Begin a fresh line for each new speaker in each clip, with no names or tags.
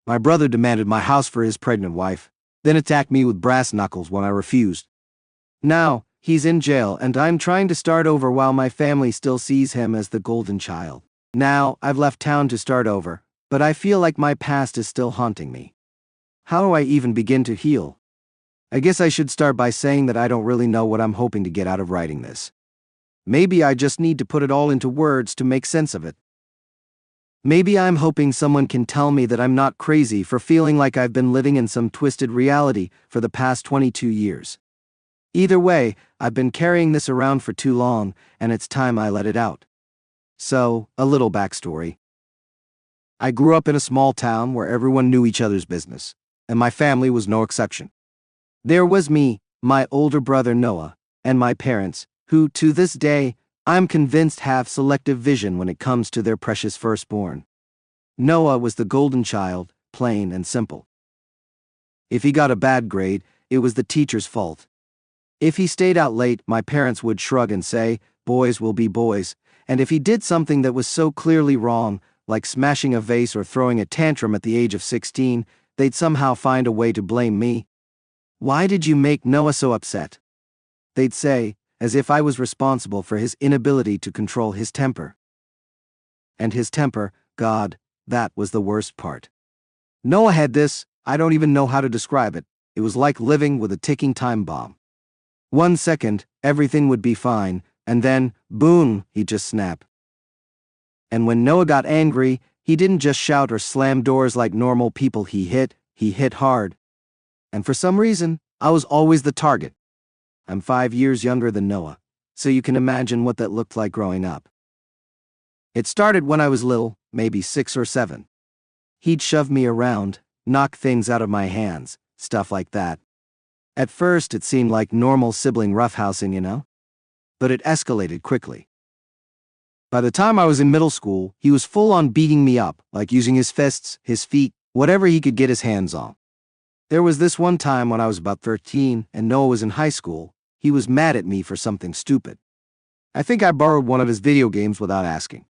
My brother demanded my house for his pregnant wife, then attacked me with brass knuckles when I refused. Now, he's in jail and I'm trying to start over while my family still sees him as the golden child. Now, I've left town to start over, but I feel like my past is still haunting me. How do I even begin to heal? I guess I should start by saying that I don't really know what I'm hoping to get out of writing this. Maybe I just need to put it all into words to make sense of it. Maybe I'm hoping someone can tell me that I'm not crazy for feeling like I've been living in some twisted reality for the past 22 years. Either way, I've been carrying this around for too long, and it's time I let it out. So, a little backstory. I grew up in a small town where everyone knew each other's business, and my family was no exception. There was me, my older brother Noah, and my parents, who, to this day, I'm convinced have selective vision when it comes to their precious firstborn. Noah was the golden child, plain and simple. If he got a bad grade, it was the teacher's fault. If he stayed out late, my parents would shrug and say, "Boys will be boys," and if he did something that was so clearly wrong, like smashing a vase or throwing a tantrum at the age of 16, they'd somehow find a way to blame me. "Why did you make Noah so upset?" they'd say, as if I was responsible for his inability to control his temper. And his temper, God, that was the worst part. Noah had this, I don't even know how to describe it. It was like living with a ticking time bomb. 1 second, everything would be fine, and then, boom, he'd just snap. And when Noah got angry, he didn't just shout or slam doors like normal people he hit hard. And for some reason, I was always the target. I'm 5 years younger than Noah, so you can imagine what that looked like growing up. It started when I was little, maybe 6 or 7. He'd shove me around, knock things out of my hands, stuff like that. At first, it seemed like normal sibling roughhousing, you know? But it escalated quickly. By the time I was in middle school, he was full on beating me up, like using his fists, his feet, whatever he could get his hands on. There was this one time when I was about 13 and Noah was in high school. He was mad at me for something stupid. I think I borrowed one of his video games without asking.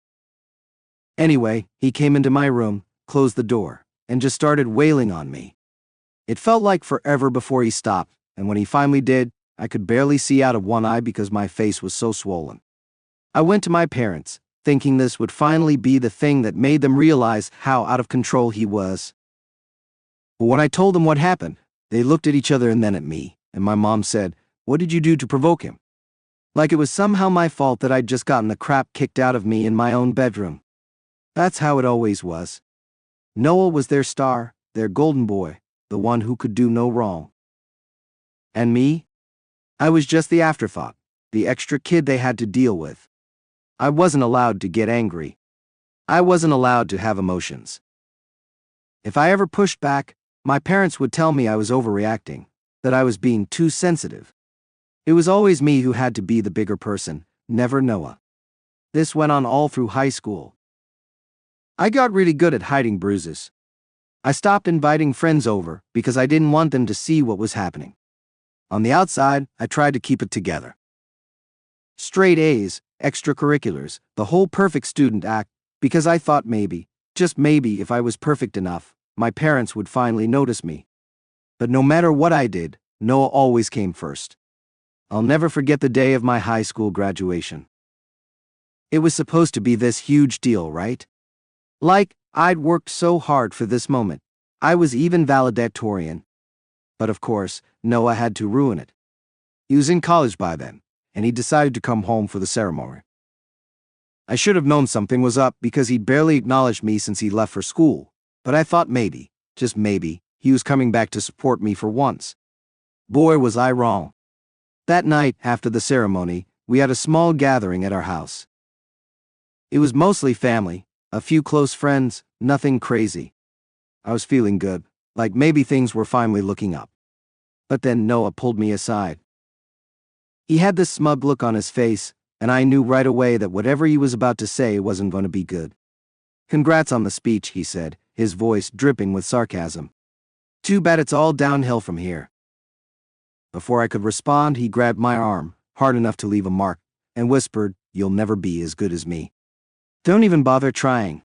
Anyway, he came into my room, closed the door, and just started wailing on me. It felt like forever before he stopped, and when he finally did, I could barely see out of one eye because my face was so swollen. I went to my parents, thinking this would finally be the thing that made them realize how out of control he was. But when I told them what happened, they looked at each other and then at me, and my mom said, "What did you do to provoke him?" Like it was somehow my fault that I'd just gotten the crap kicked out of me in my own bedroom. That's how it always was. Noah was their star, their golden boy, the one who could do no wrong. And me? I was just the afterthought, the extra kid they had to deal with. I wasn't allowed to get angry. I wasn't allowed to have emotions. If I ever pushed back, my parents would tell me I was overreacting, that I was being too sensitive. It was always me who had to be the bigger person, never Noah. This went on all through high school. I got really good at hiding bruises. I stopped inviting friends over because I didn't want them to see what was happening. On the outside, I tried to keep it together. Straight A's, extracurriculars, the whole perfect student act, because I thought maybe, just maybe if I was perfect enough, my parents would finally notice me. But no matter what I did, Noah always came first. I'll never forget the day of my high school graduation. It was supposed to be this huge deal, right? Like, I'd worked so hard for this moment. I was even valedictorian. But of course, Noah had to ruin it. He was in college by then, and he decided to come home for the ceremony. I should have known something was up because he'd barely acknowledged me since he left for school, but I thought maybe, just maybe, he was coming back to support me for once. Boy, was I wrong. That night, after the ceremony, we had a small gathering at our house. It was mostly family, a few close friends, nothing crazy. I was feeling good, like maybe things were finally looking up. But then Noah pulled me aside. He had this smug look on his face, and I knew right away that whatever he was about to say wasn't going to be good. "Congrats on the speech," he said, his voice dripping with sarcasm. "Too bad it's all downhill from here." Before I could respond, he grabbed my arm, hard enough to leave a mark, and whispered, "You'll never be as good as me. Don't even bother trying."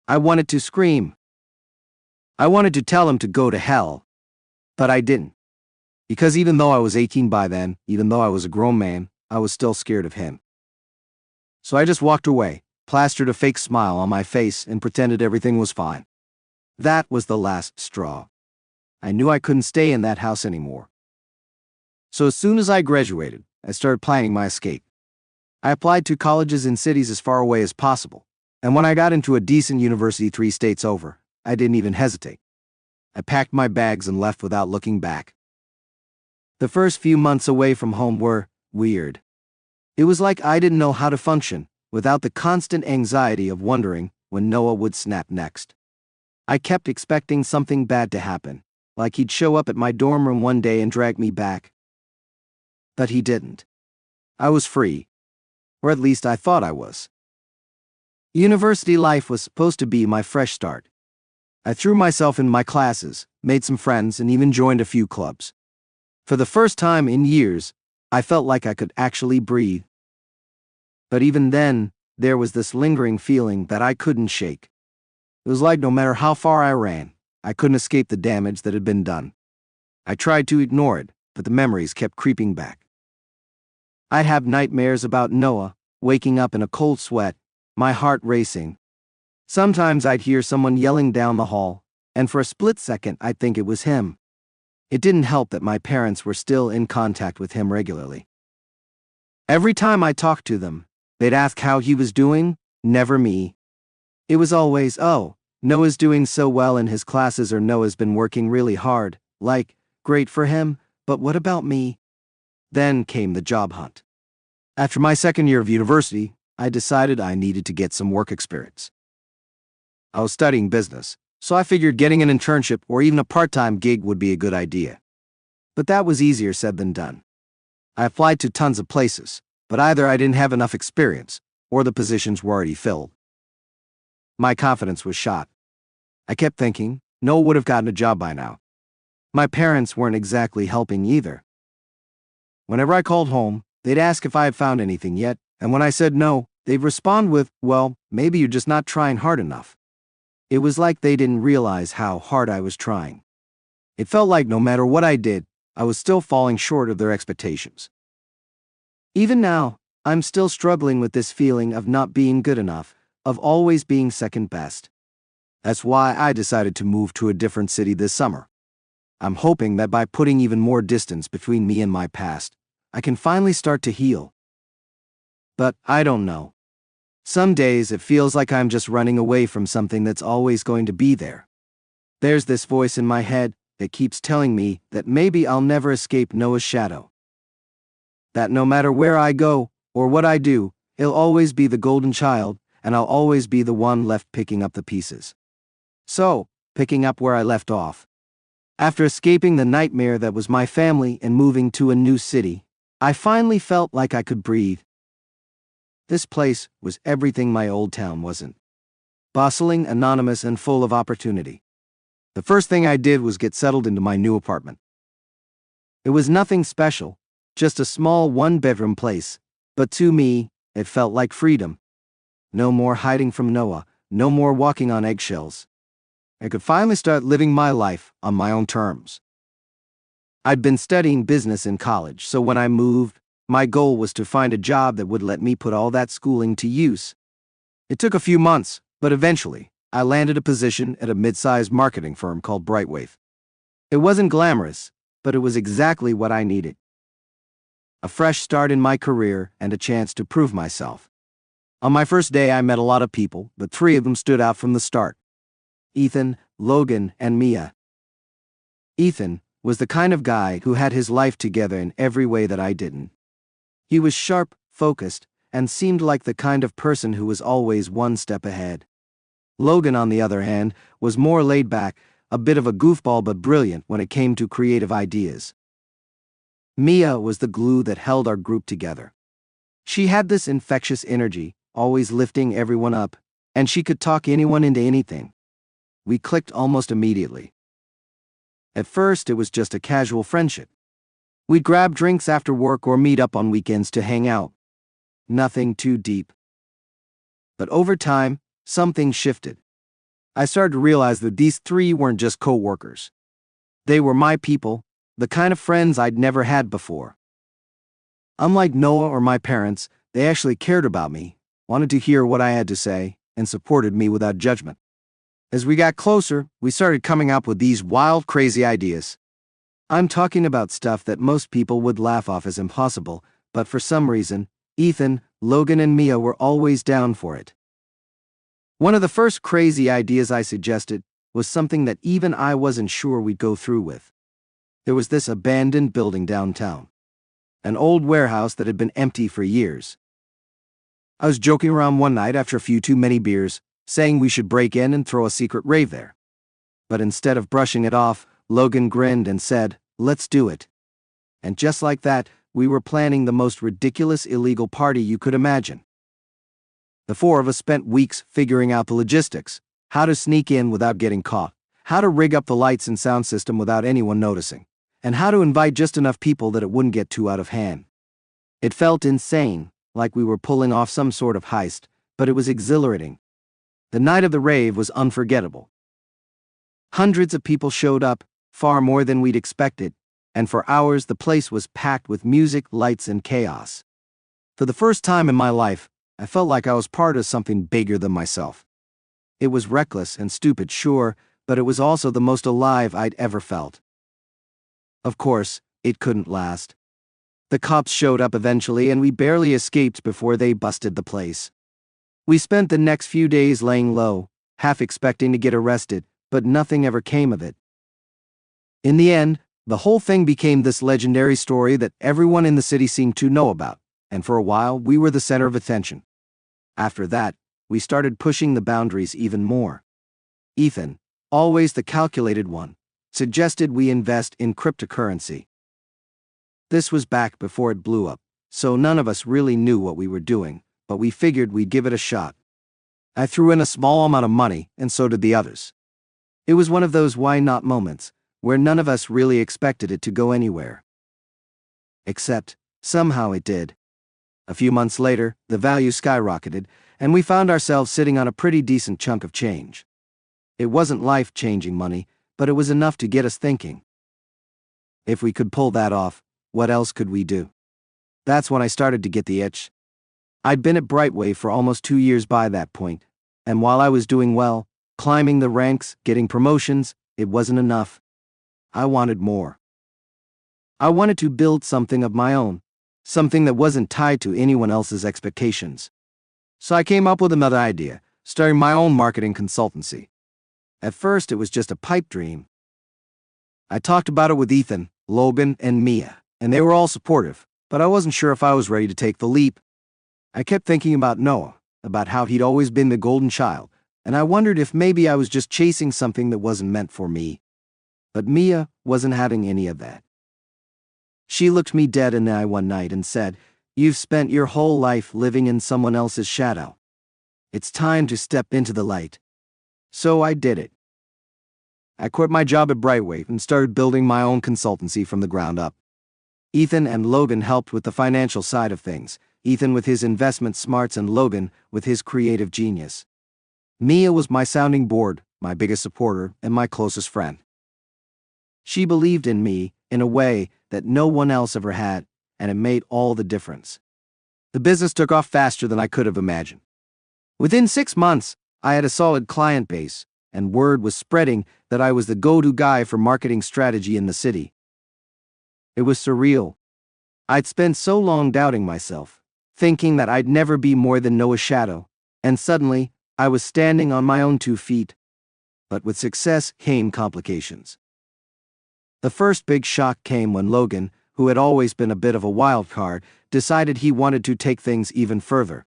I wanted to scream. I wanted to tell him to go to hell, but I didn't. Because even though I was 18 by then, even though I was a grown man, I was still scared of him. So I just walked away, plastered a fake smile on my face, and pretended everything was fine. That was the last straw. I knew I couldn't stay in that house anymore. So as soon as I graduated, I started planning my escape. I applied to colleges in cities as far away as possible, and when I got into a decent university 3 states over, I didn't even hesitate. I packed my bags and left without looking back. The first few months away from home were weird. It was like I didn't know how to function without the constant anxiety of wondering when Noah would snap next. I kept expecting something bad to happen, like he'd show up at my dorm room one day and drag me back. But he didn't. I was free, or at least I thought I was. University life was supposed to be my fresh start. I threw myself in my classes, made some friends, and even joined a few clubs. For the first time in years, I felt like I could actually breathe. But even then, there was this lingering feeling that I couldn't shake. It was like no matter how far I ran, I couldn't escape the damage that had been done. I tried to ignore it, but the memories kept creeping back. I'd have nightmares about Noah, waking up in a cold sweat, my heart racing. Sometimes I'd hear someone yelling down the hall, and for a split second I'd think it was him. It didn't help that my parents were still in contact with him regularly. Every time I talked to them, they'd ask how he was doing, never me. It was always, oh, Noah's doing so well in his classes, or Noah's been working really hard, like, great for him, but what about me? Then came the job hunt. After my second year of university, I decided I needed to get some work experience. I was studying business, so I figured getting an internship or even a part-time gig would be a good idea. But that was easier said than done. I applied to tons of places, but either I didn't have enough experience, or the positions were already filled. My confidence was shot. I kept thinking, Noah would have gotten a job by now. My parents weren't exactly helping either. Whenever I called home, they'd ask if I had found anything yet, and when I said no, they'd respond with, well, maybe you're just not trying hard enough. It was like they didn't realize how hard I was trying. It felt like no matter what I did, I was still falling short of their expectations. Even now, I'm still struggling with this feeling of not being good enough, of always being second best. That's why I decided to move to a different city this summer. I'm hoping that by putting even more distance between me and my past, I can finally start to heal. But I don't know. Some days it feels like I'm just running away from something that's always going to be there. There's this voice in my head that keeps telling me that maybe I'll never escape Noah's shadow. That no matter where I go or what I do, he'll always be the golden child, and I'll always be the one left picking up the pieces. So, picking up where I left off. After escaping the nightmare that was my family and moving to a new city, I finally felt like I could breathe. This place was everything my old town wasn't. Bustling, anonymous, and full of opportunity. The first thing I did was get settled into my new apartment. It was nothing special, just a small one-bedroom place, but to me, it felt like freedom. No more hiding from Noah, no more walking on eggshells. I could finally start living my life on my own terms. I'd been studying business in college, so when I moved, my goal was to find a job that would let me put all that schooling to use. It took a few months, but eventually, I landed a position at a mid-sized marketing firm called Brightwave. It wasn't glamorous, but it was exactly what I needed. A fresh start in my career and a chance to prove myself. On my first day, I met a lot of people, but 3 of them stood out from the start: Ethan, Logan, and Mia. Ethan was the kind of guy who had his life together in every way that I didn't. He was sharp, focused, and seemed like the kind of person who was always one step ahead. Logan, on the other hand, was more laid back, a bit of a goofball but brilliant when it came to creative ideas. Mia was the glue that held our group together. She had this infectious energy, always lifting everyone up, and she could talk anyone into anything. We clicked almost immediately. At first, it was just a casual friendship. We'd grab drinks after work or meet up on weekends to hang out. Nothing too deep. But over time, something shifted. I started to realize that these three weren't just co-workers. They were my people, the kind of friends I'd never had before. Unlike Noah or my parents, they actually cared about me, wanted to hear what I had to say, and supported me without judgment. As we got closer, we started coming up with these wild, crazy ideas. I'm talking about stuff that most people would laugh off as impossible, but for some reason, Ethan, Logan, and Mia were always down for it. One of the first crazy ideas I suggested was something that even I wasn't sure we'd go through with. There was this abandoned building downtown, an old warehouse that had been empty for years. I was joking around one night after a few too many beers, saying we should break in and throw a secret rave there. But instead of brushing it off, Logan grinned and said, "Let's do it." And just like that, we were planning the most ridiculous illegal party you could imagine. The four of us spent weeks figuring out the logistics, how to sneak in without getting caught, how to rig up the lights and sound system without anyone noticing, and how to invite just enough people that it wouldn't get too out of hand. It felt insane, like we were pulling off some sort of heist, but it was exhilarating. The night of the rave was unforgettable. Hundreds of people showed up, far more than we'd expected, and for hours the place was packed with music, lights, and chaos. For the first time in my life, I felt like I was part of something bigger than myself. It was reckless and stupid, sure, but it was also the most alive I'd ever felt. Of course, it couldn't last. The cops showed up eventually, and we barely escaped before they busted the place. We spent the next few days laying low, half expecting to get arrested, but nothing ever came of it. In the end, the whole thing became this legendary story that everyone in the city seemed to know about, and for a while we were the center of attention. After that, we started pushing the boundaries even more. Ethan, always the calculated one, suggested we invest in cryptocurrency. This was back before it blew up, so none of us really knew what we were doing, but we figured we'd give it a shot. I threw in a small amount of money, and so did the others. It was one of those why not moments, where none of us really expected it to go anywhere. Except, somehow it did. A few months later, the value skyrocketed, and we found ourselves sitting on a pretty decent chunk of change. It wasn't life-changing money, but it was enough to get us thinking. If we could pull that off, what else could we do? That's when I started to get the itch. I'd been at Brightway for almost 2 years by that point, and while I was doing well, climbing the ranks, getting promotions, it wasn't enough. I wanted more. I wanted to build something of my own, something that wasn't tied to anyone else's expectations. So I came up with another idea, starting my own marketing consultancy. At first, it was just a pipe dream. I talked about it with Ethan, Logan, and Mia, and they were all supportive, but I wasn't sure if I was ready to take the leap. I kept thinking about Noah, about how he'd always been the golden child, and I wondered if maybe I was just chasing something that wasn't meant for me. But Mia wasn't having any of that. She looked me dead in the eye one night and said, "You've spent your whole life living in someone else's shadow. It's time to step into the light." So I did it. I quit my job at Brightway and started building my own consultancy from the ground up. Ethan and Logan helped with the financial side of things, Ethan with his investment smarts and Logan with his creative genius. Mia was my sounding board, my biggest supporter, and my closest friend. She believed in me in a way that no one else ever had, and it made all the difference. The business took off faster than I could have imagined. Within 6 months, I had a solid client base, and word was spreading that I was the go-to guy for marketing strategy in the city. It was surreal. I'd spent so long doubting myself, thinking that I'd never be more than Noah's shadow, and suddenly, I was standing on my own 2 feet. But with success came complications. The first big shock came when Logan, who had always been a bit of a wild card, decided he wanted to take things even further.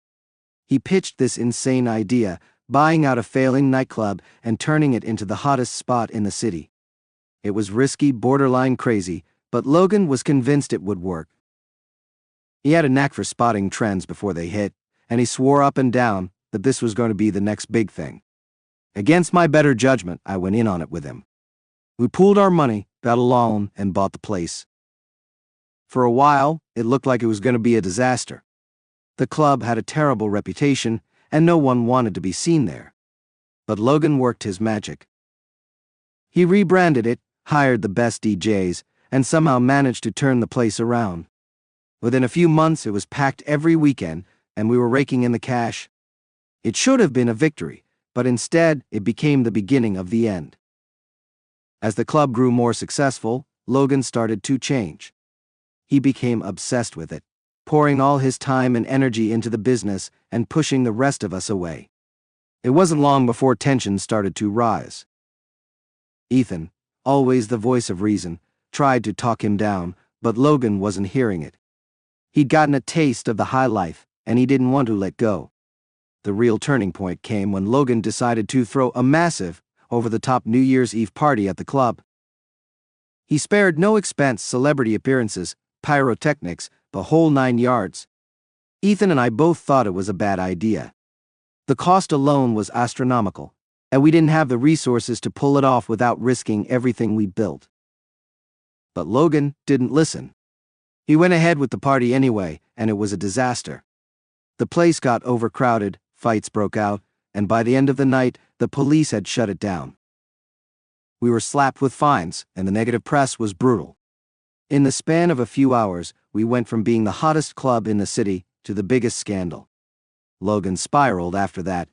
He pitched this insane idea, buying out a failing nightclub and turning it into the hottest spot in the city. It was risky, borderline crazy, but Logan was convinced it would work. He had a knack for spotting trends before they hit, and he swore up and down that this was going to be the next big thing. Against my better judgment, I went in on it with him. We pooled our money, got a loan, and bought the place. For a while, it looked like it was going to be a disaster. The club had a terrible reputation, and no one wanted to be seen there. But Logan worked his magic. He rebranded it, hired the best DJs, and somehow managed to turn the place around. Within a few months, it was packed every weekend, and we were raking in the cash. It should have been a victory, but instead, it became the beginning of the end. As the club grew more successful, Logan started to change. He became obsessed with it, pouring all his time and energy into the business and pushing the rest of us away. It wasn't long before tensions started to rise. Ethan, always the voice of reason, tried to talk him down, but Logan wasn't hearing it. He'd gotten a taste of the high life, and he didn't want to let go. The real turning point came when Logan decided to throw a massive, over-the-top New Year's Eve party at the club. He spared no expense: celebrity appearances, pyrotechnics, the whole 9 yards. Ethan and I both thought it was a bad idea. The cost alone was astronomical, and we didn't have the resources to pull it off without risking everything we built. But Logan didn't listen. He went ahead with the party anyway, and it was a disaster. The place got overcrowded, fights broke out, and by the end of the night, the police had shut it down. We were slapped with fines, and the negative press was brutal. In the span of a few hours, we went from being the hottest club in the city to the biggest scandal. Logan spiraled after that.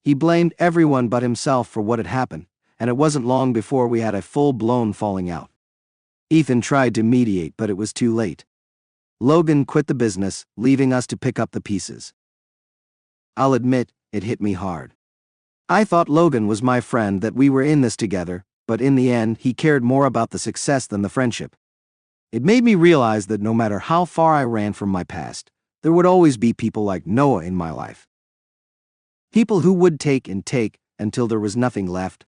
He blamed everyone but himself for what had happened, and it wasn't long before we had a full-blown falling out. Ethan tried to mediate, but it was too late. Logan quit the business, leaving us to pick up the pieces. I'll admit, it hit me hard. I thought Logan was my friend, that we were in this together, but in the end, he cared more about the success than the friendship. It made me realize that no matter how far I ran from my past, there would always be people like Noah in my life. People who would take and take until there was nothing left.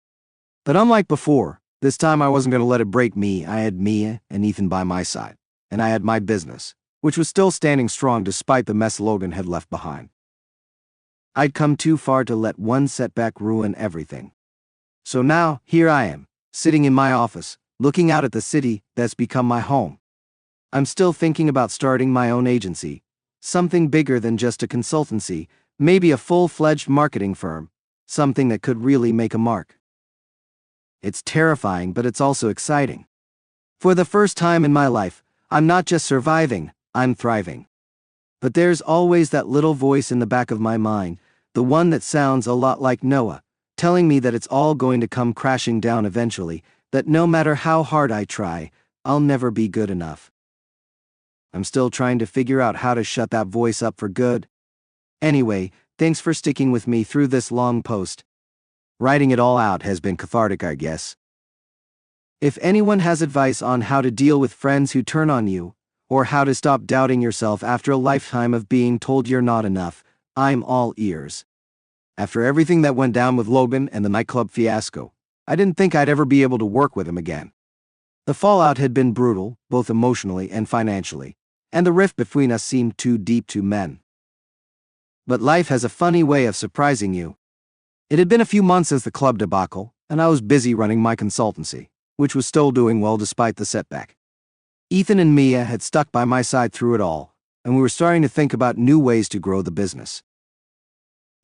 But unlike before, this time I wasn't going to let it break me. I had Mia and Ethan by my side, and I had my business, which was still standing strong despite the mess Logan had left behind. I'd come too far to let one setback ruin everything. So now, here I am, sitting in my office, looking out at the city that's become my home. I'm still thinking about starting my own agency, something bigger than just a consultancy, maybe a full-fledged marketing firm, something that could really make a mark. It's terrifying, but it's also exciting. For the first time in my life, I'm not just surviving, I'm thriving. But there's always that little voice in the back of my mind, the one that sounds a lot like Noah, telling me that it's all going to come crashing down eventually, that no matter how hard I try, I'll never be good enough. I'm still trying to figure out how to shut that voice up for good. Anyway, thanks for sticking with me through this long post. Writing it all out has been cathartic, I guess. If anyone has advice on how to deal with friends who turn on you, or how to stop doubting yourself after a lifetime of being told you're not enough, I'm all ears. After everything that went down with Logan and the nightclub fiasco, I didn't think I'd ever be able to work with him again. The fallout had been brutal, both emotionally and financially, and the rift between us seemed too deep to mend. But life has a funny way of surprising you. It had been a few months since the club debacle, and I was busy running my consultancy, which was still doing well despite the setback. Ethan and Mia had stuck by my side through it all, and we were starting to think about new ways to grow the business.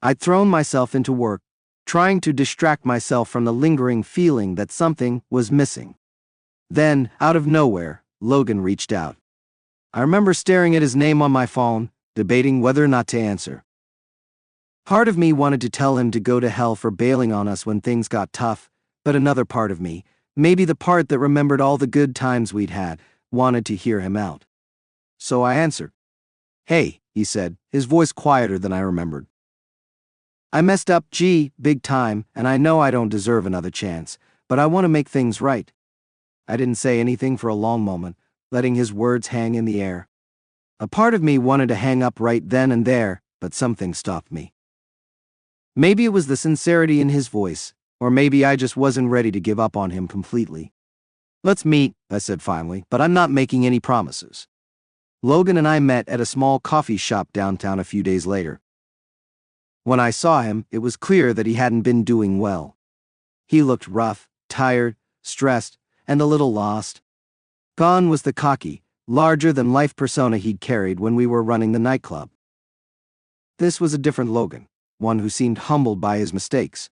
I'd thrown myself into work, trying to distract myself from the lingering feeling that something was missing. Then, out of nowhere, Logan reached out. I remember staring at his name on my phone, debating whether or not to answer. Part of me wanted to tell him to go to hell for bailing on us when things got tough, but another part of me, maybe the part that remembered all the good times we'd had, wanted to hear him out. So I answered. "Hey," he said, his voice quieter than I remembered. "I messed up, big time, and I know I don't deserve another chance, but I want to make things right." I didn't say anything for a long moment, letting his words hang in the air. A part of me wanted to hang up right then and there, but something stopped me. Maybe it was the sincerity in his voice, or maybe I just wasn't ready to give up on him completely. "Let's meet," I said finally, "but I'm not making any promises." Logan and I met at a small coffee shop downtown a few days later. When I saw him, it was clear that he hadn't been doing well. He looked rough, tired, stressed, and a little lost. Gone was the cocky, larger-than-life persona he'd carried when we were running the nightclub. This was a different Logan, one who seemed humbled by his mistakes.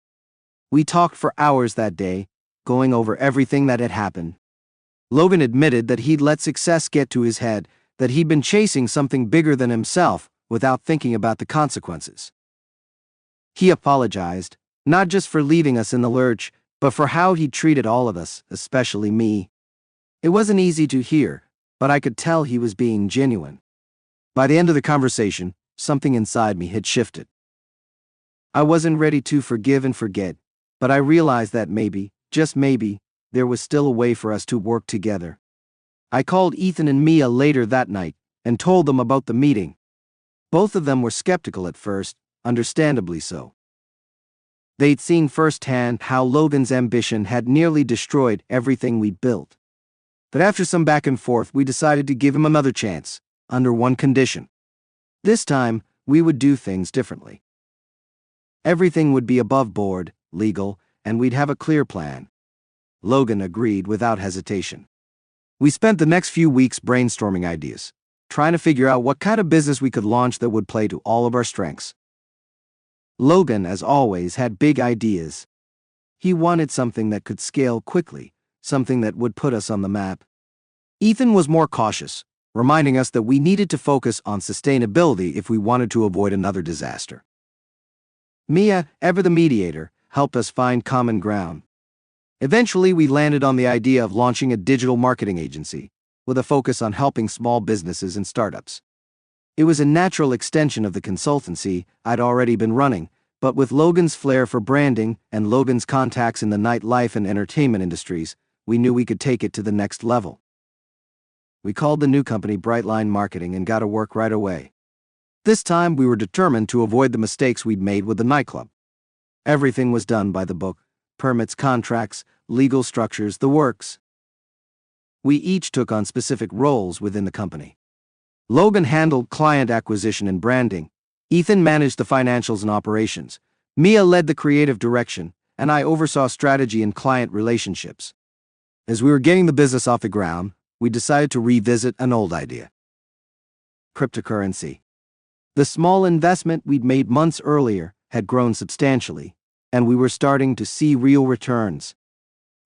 We talked for hours that day, going over everything that had happened. Logan admitted that he'd let success get to his head, that he'd been chasing something bigger than himself without thinking about the consequences. He apologized, not just for leaving us in the lurch, but for how he treated all of us, especially me. It wasn't easy to hear, but I could tell he was being genuine. By the end of the conversation, something inside me had shifted. I wasn't ready to forgive and forget, but I realized that maybe, just maybe, there was still a way for us to work together. I called Ethan and Mia later that night and told them about the meeting. Both of them were skeptical at first, understandably so. They'd seen firsthand how Logan's ambition had nearly destroyed everything we'd built. But after some back and forth, we decided to give him another chance, under one condition. This time, we would do things differently. Everything would be above board, legal, and we'd have a clear plan. Logan agreed without hesitation. We spent the next few weeks brainstorming ideas, trying to figure out what kind of business we could launch that would play to all of our strengths. Logan, as always, had big ideas. He wanted something that could scale quickly, something that would put us on the map. Ethan was more cautious, reminding us that we needed to focus on sustainability if we wanted to avoid another disaster. Mia, ever the mediator, helped us find common ground. Eventually, we landed on the idea of launching a digital marketing agency, with a focus on helping small businesses and startups. It was a natural extension of the consultancy I'd already been running, but with Logan's flair for branding and Logan's contacts in the nightlife and entertainment industries, we knew we could take it to the next level. We called the new company Brightline Marketing and got to work right away. This time, we were determined to avoid the mistakes we'd made with the nightclub. Everything was done by the book: permits, contracts, legal structures, the works. We each took on specific roles within the company. Logan handled client acquisition and branding, Ethan managed the financials and operations, Mia led the creative direction, and I oversaw strategy and client relationships. As we were getting the business off the ground, we decided to revisit an old idea: cryptocurrency. The small investment we'd made months earlier had grown substantially, and we were starting to see real returns.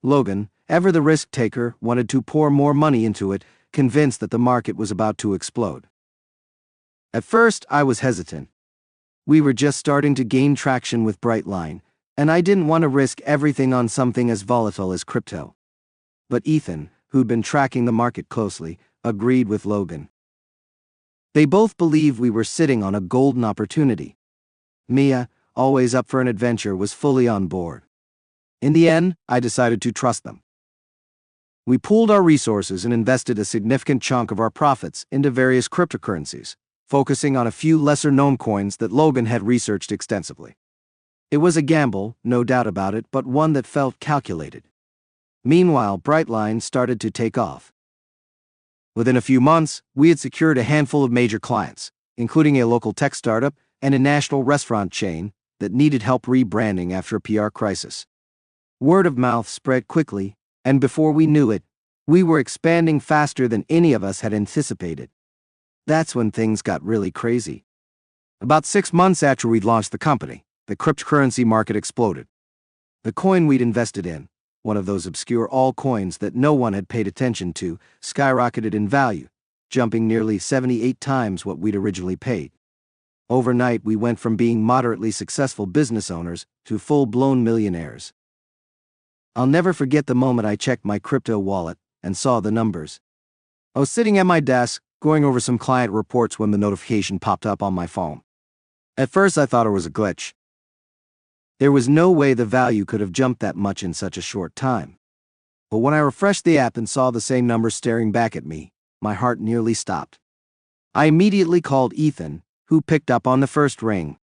Logan, ever the risk taker, wanted to pour more money into it, convinced that the market was about to explode. At first, I was hesitant. We were just starting to gain traction with Brightline, and I didn't want to risk everything on something as volatile as crypto. But Ethan, who'd been tracking the market closely, agreed with Logan. They both believed we were sitting on a golden opportunity. Mia, always up for an adventure, was fully on board. In the end, I decided to trust them. We pooled our resources and invested a significant chunk of our profits into various cryptocurrencies, focusing on a few lesser-known coins that Logan had researched extensively. It was a gamble, no doubt about it, but one that felt calculated. Meanwhile, Brightline started to take off. Within a few months, we had secured a handful of major clients, including a local tech startup and a national restaurant chain that needed help rebranding after a PR crisis. Word of mouth spread quickly, and before we knew it, we were expanding faster than any of us had anticipated. That's when things got really crazy. About 6 months after we'd launched the company, the cryptocurrency market exploded. The coin we'd invested in, one of those obscure altcoins that no one had paid attention to, skyrocketed in value, jumping nearly 78 times what we'd originally paid. Overnight, we went from being moderately successful business owners to full-blown millionaires. I'll never forget the moment I checked my crypto wallet and saw the numbers. I was sitting at my desk, going over some client reports when the notification popped up on my phone. At first, I thought it was a glitch. There was no way the value could have jumped that much in such a short time. But when I refreshed the app and saw the same numbers staring back at me, my heart nearly stopped. I immediately called Ethan, who picked up on the first ring.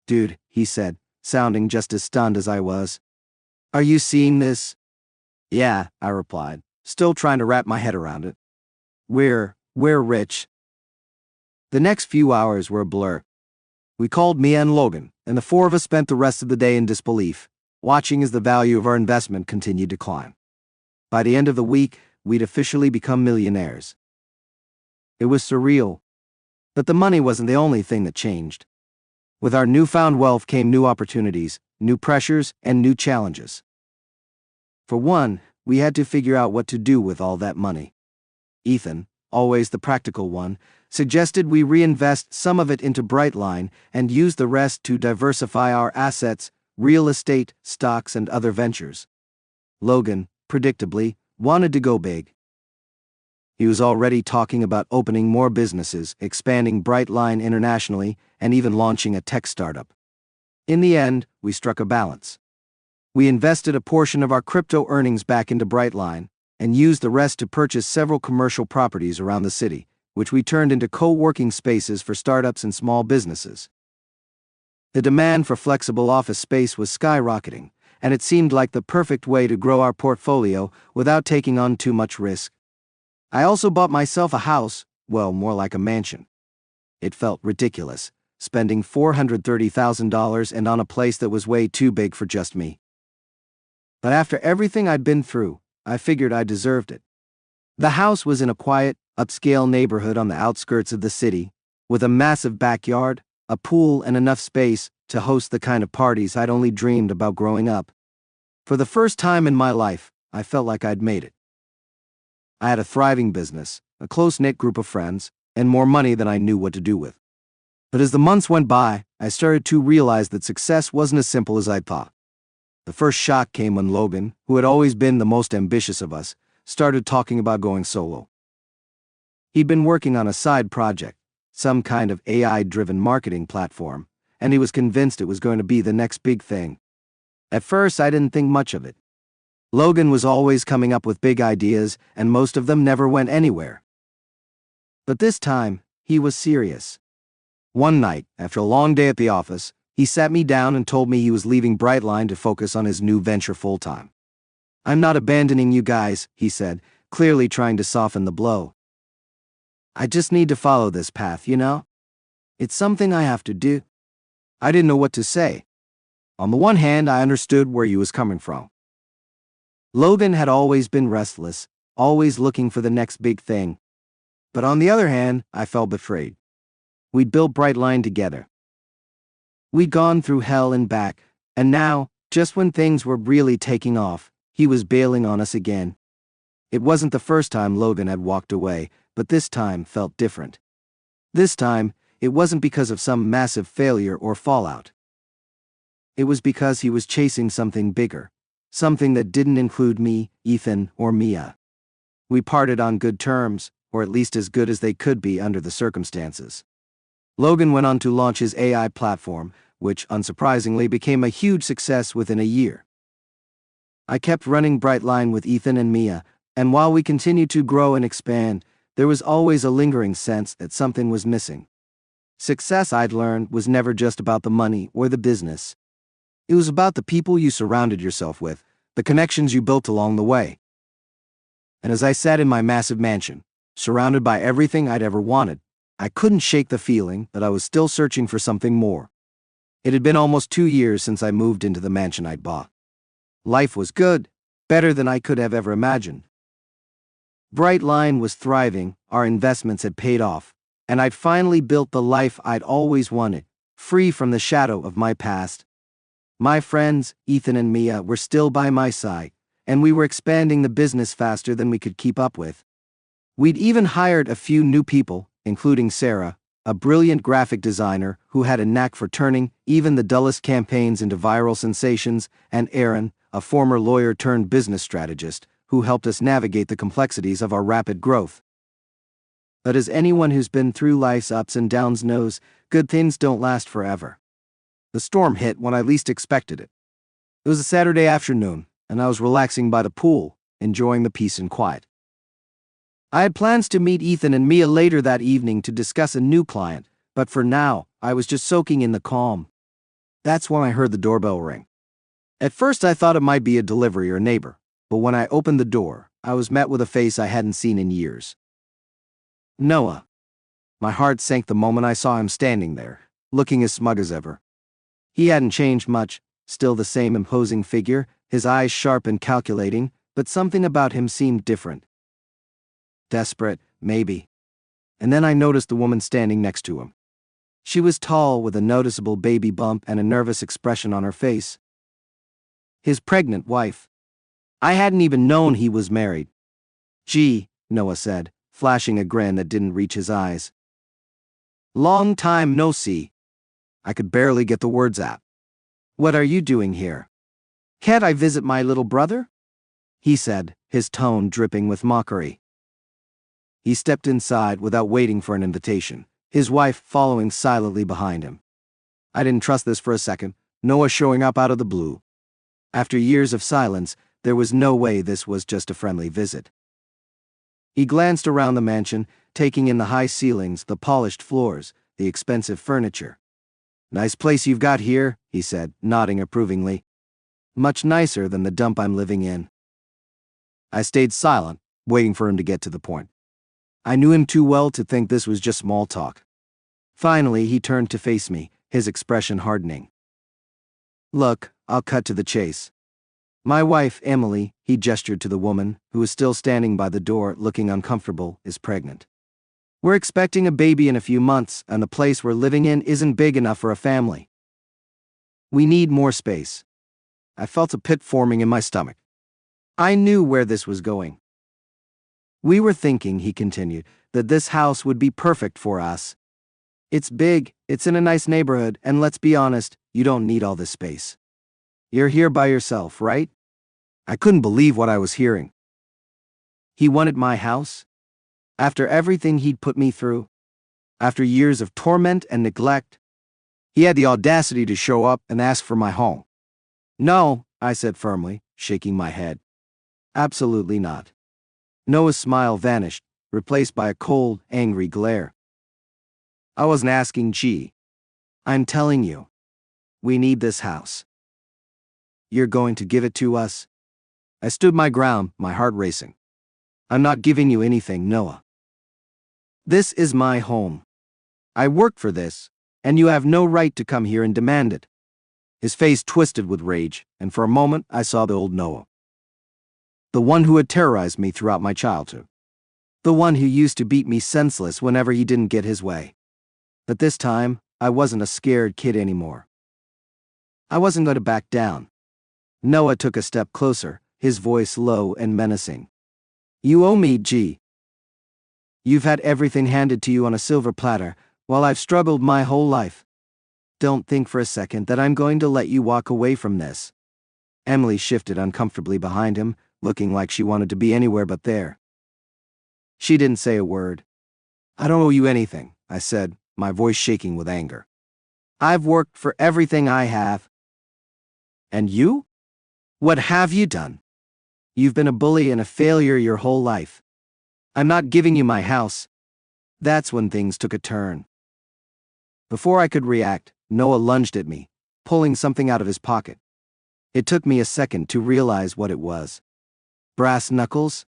"Dude," he said, sounding just as stunned as I was. "Are you seeing this?" "Yeah," I replied, still trying to wrap my head around it. We're rich." The next few hours were a blur. We called Mia and Logan, and the four of us spent the rest of the day in disbelief, watching as the value of our investment continued to climb. By the end of the week, we'd officially become millionaires. It was surreal. But the money wasn't the only thing that changed. With our newfound wealth came new opportunities, new pressures, and new challenges. For one, we had to figure out what to do with all that money. Ethan, always the practical one, suggested we reinvest some of it into Brightline and use the rest to diversify our assets, real estate, stocks, and other ventures. Logan, predictably, wanted to go big. He was already talking about opening more businesses, expanding Brightline internationally, and even launching a tech startup. In the end, we struck a balance. We invested a portion of our crypto earnings back into Brightline, and used the rest to purchase several commercial properties around the city, which we turned into co-working spaces for startups and small businesses. The demand for flexible office space was skyrocketing, and it seemed like the perfect way to grow our portfolio without taking on too much risk. I also bought myself a house, well, more like a mansion. It felt ridiculous, spending $430,000 and on a place that was way too big for just me. But after everything I'd been through, I figured I deserved it. The house was in a quiet, upscale neighborhood on the outskirts of the city, with a massive backyard, a pool, and enough space to host the kind of parties I'd only dreamed about growing up. For the first time in my life, I felt like I'd made it. I had a thriving business, a close-knit group of friends, and more money than I knew what to do with. But as the months went by, I started to realize that success wasn't as simple as I thought. The first shock came when Logan, who had always been the most ambitious of us, started talking about going solo. He'd been working on a side project, some kind of AI-driven marketing platform, and he was convinced it was going to be the next big thing. At first, I didn't think much of it. Logan was always coming up with big ideas, and most of them never went anywhere. But this time, he was serious. One night, after a long day at the office, he sat me down and told me he was leaving Brightline to focus on his new venture full-time. "I'm not abandoning you guys," he said, clearly trying to soften the blow. "I just need to follow this path, you know? It's something I have to do." I didn't know what to say. On the one hand, I understood where he was coming from. Logan had always been restless, always looking for the next big thing. But on the other hand, I felt betrayed. We'd built Brightline together. We'd gone through hell and back, and now, just when things were really taking off, he was bailing on us again. It wasn't the first time Logan had walked away, but this time felt different. This time, it wasn't because of some massive failure or fallout. It was because he was chasing something bigger, something that didn't include me, Ethan, or Mia. We parted on good terms, or at least as good as they could be under the circumstances. Logan went on to launch his AI platform, which, unsurprisingly, became a huge success within a year. I kept running Brightline with Ethan and Mia, and while we continued to grow and expand, there was always a lingering sense that something was missing. Success, I'd learned, was never just about the money or the business. It was about the people you surrounded yourself with, the connections you built along the way. And as I sat in my massive mansion, surrounded by everything I'd ever wanted, I couldn't shake the feeling that I was still searching for something more. It had been almost 2 years since I moved into the mansion I'd bought. Life was good, better than I could have ever imagined. Brightline was thriving, our investments had paid off, and I'd finally built the life I'd always wanted, free from the shadow of my past. My friends, Ethan and Mia, were still by my side, and we were expanding the business faster than we could keep up with. We'd even hired a few new people, including Sarah, a brilliant graphic designer who had a knack for turning even the dullest campaigns into viral sensations, and Aaron, a former lawyer-turned-business strategist, who helped us navigate the complexities of our rapid growth. But as anyone who's been through life's ups and downs knows, good things don't last forever. The storm hit when I least expected it. It was a Saturday afternoon, and I was relaxing by the pool, enjoying the peace and quiet. I had plans to meet Ethan and Mia later that evening to discuss a new client, but for now, I was just soaking in the calm. That's when I heard the doorbell ring. At first I thought it might be a delivery or neighbor, but when I opened the door, I was met with a face I hadn't seen in years. Noah. My heart sank the moment I saw him standing there, looking as smug as ever. He hadn't changed much, still the same imposing figure, his eyes sharp and calculating, but something about him seemed different. Desperate, maybe. And then I noticed the woman standing next to him. She was tall with a noticeable baby bump and a nervous expression on her face. His pregnant wife. I hadn't even known he was married. Gee, Noah said, flashing a grin that didn't reach his eyes. Long time no see. I could barely get the words out. What are you doing here? Can't I visit my little brother? He said, his tone dripping with mockery. He stepped inside without waiting for an invitation, his wife following silently behind him. I didn't trust this for a second, Noah showing up out of the blue. After years of silence, there was no way this was just a friendly visit. He glanced around the mansion, taking in the high ceilings, the polished floors, the expensive furniture. Nice place you've got here, he said, nodding approvingly. Much nicer than the dump I'm living in. I stayed silent, waiting for him to get to the point. I knew him too well to think this was just small talk. Finally, he turned to face me, his expression hardening. Look, I'll cut to the chase. My wife, Emily, he gestured to the woman, who was still standing by the door looking uncomfortable, is pregnant. We're expecting a baby in a few months, and the place we're living in isn't big enough for a family. We need more space. I felt a pit forming in my stomach. I knew where this was going. We were thinking, he continued, that this house would be perfect for us. It's big, it's in a nice neighborhood, and let's be honest, you don't need all this space. You're here by yourself, right? I couldn't believe what I was hearing. He wanted my house? After everything he'd put me through? After years of torment and neglect? He had the audacity to show up and ask for my home. No, I said firmly, shaking my head. Absolutely not. Noah's smile vanished, replaced by a cold, angry glare. I wasn't asking, gee. I'm telling you. We need this house. You're going to give it to us? I stood my ground, my heart racing. I'm not giving you anything, Noah. This is my home. I worked for this, and you have no right to come here and demand it. His face twisted with rage, and for a moment I saw the old Noah. The one who had terrorized me throughout my childhood. The one who used to beat me senseless whenever he didn't get his way. But this time, I wasn't a scared kid anymore. I wasn't going to back down. Noah took a step closer, his voice low and menacing. You owe me, G. You've had everything handed to you on a silver platter, while I've struggled my whole life. Don't think for a second that I'm going to let you walk away from this. Emily shifted uncomfortably behind him, looking like she wanted to be anywhere but there. She didn't say a word. I don't owe you anything, I said, my voice shaking with anger. I've worked for everything I have. And you? What have you done? You've been a bully and a failure your whole life. I'm not giving you my house. That's when things took a turn. Before I could react, Noah lunged at me, pulling something out of his pocket. It took me a second to realize what it was. Brass knuckles?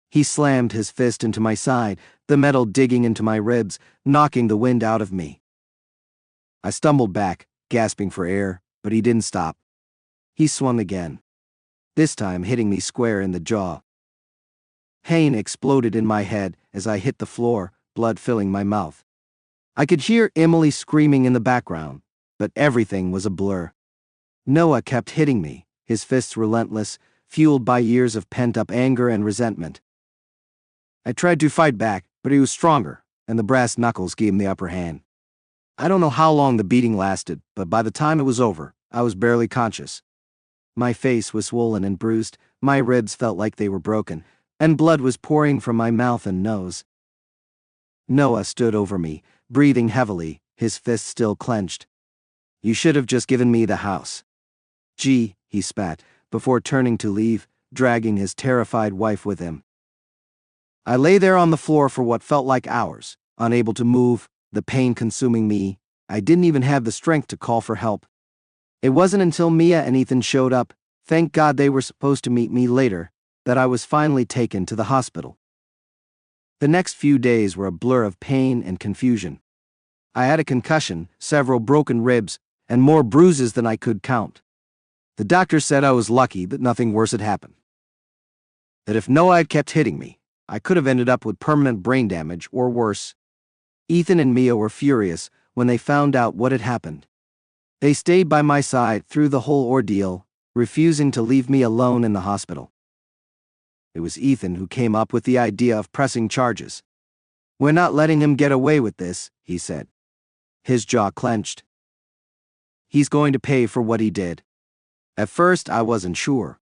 He slammed his fist into my side, the metal digging into my ribs, knocking the wind out of me. I stumbled back, gasping for air, but he didn't stop. He swung again, this time hitting me square in the jaw. Pain exploded in my head as I hit the floor, blood filling my mouth. I could hear Emily screaming in the background, but everything was a blur. Noah kept hitting me, his fists relentless, fueled by years of pent-up anger and resentment. I tried to fight back, but he was stronger, and the brass knuckles gave him the upper hand. I don't know how long the beating lasted, but by the time it was over, I was barely conscious. My face was swollen and bruised, my ribs felt like they were broken, and blood was pouring from my mouth and nose. Noah stood over me, breathing heavily, his fists still clenched. You should have just given me the house. Gee, he spat, before turning to leave, dragging his terrified wife with him. I lay there on the floor for what felt like hours, unable to move, the pain consuming me. I didn't even have the strength to call for help. It wasn't until Mia and Ethan showed up, thank God they were supposed to meet me later, that I was finally taken to the hospital. The next few days were a blur of pain and confusion. I had a concussion, several broken ribs, and more bruises than I could count. The doctor said I was lucky that nothing worse had happened. That if Noah had kept hitting me, I could have ended up with permanent brain damage or worse. Ethan and Mia were furious, when they found out what had happened. They stayed by my side through the whole ordeal, refusing to leave me alone in the hospital. It was Ethan who came up with the idea of pressing charges. "We're not letting him get away with this," he said. His jaw clenched. "He's going to pay for what he did." At first, I wasn't sure.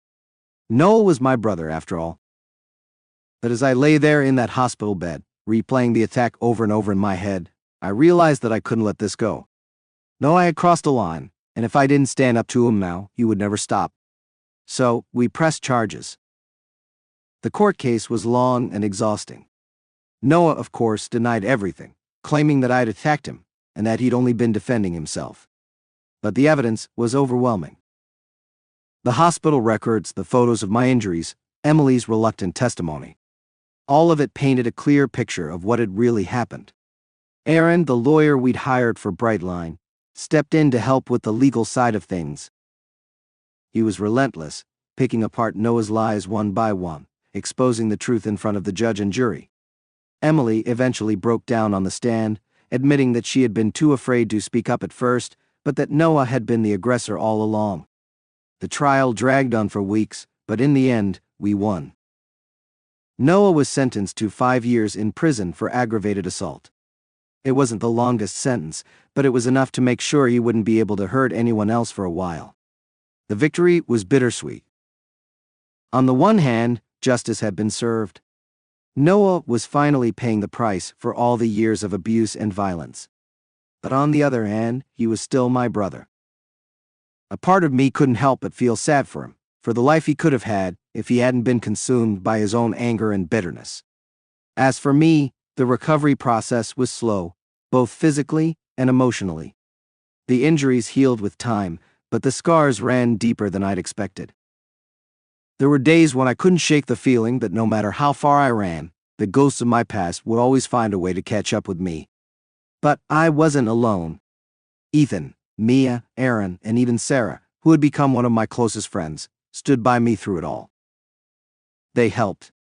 Noah was my brother, after all. But as I lay there in that hospital bed, replaying the attack over and over in my head, I realized that I couldn't let this go. Noah had crossed a line, and if I didn't stand up to him now, he would never stop. So, we pressed charges. The court case was long and exhausting. Noah, of course, denied everything, claiming that I'd attacked him, and that he'd only been defending himself. But the evidence was overwhelming. The hospital records, the photos of my injuries, Emily's reluctant testimony. All of it painted a clear picture of what had really happened. Aaron, the lawyer we'd hired for Brightline, stepped in to help with the legal side of things. He was relentless, picking apart Noah's lies one by one, exposing the truth in front of the judge and jury. Emily eventually broke down on the stand, admitting that she had been too afraid to speak up at first, but that Noah had been the aggressor all along. The trial dragged on for weeks, but in the end, we won. Noah was sentenced to 5 years in prison for aggravated assault. It wasn't the longest sentence, but it was enough to make sure he wouldn't be able to hurt anyone else for a while. The victory was bittersweet. On the one hand, justice had been served. Noah was finally paying the price for all the years of abuse and violence. But on the other hand, he was still my brother. A part of me couldn't help but feel sad for him, for the life he could have had if he hadn't been consumed by his own anger and bitterness. As for me, the recovery process was slow, both physically and emotionally. The injuries healed with time, but the scars ran deeper than I'd expected. There were days when I couldn't shake the feeling that no matter how far I ran, the ghosts of my past would always find a way to catch up with me. But I wasn't alone. Ethan, Mia, Aaron, and even Sarah, who had become one of my closest friends, stood by me through it all. They helped,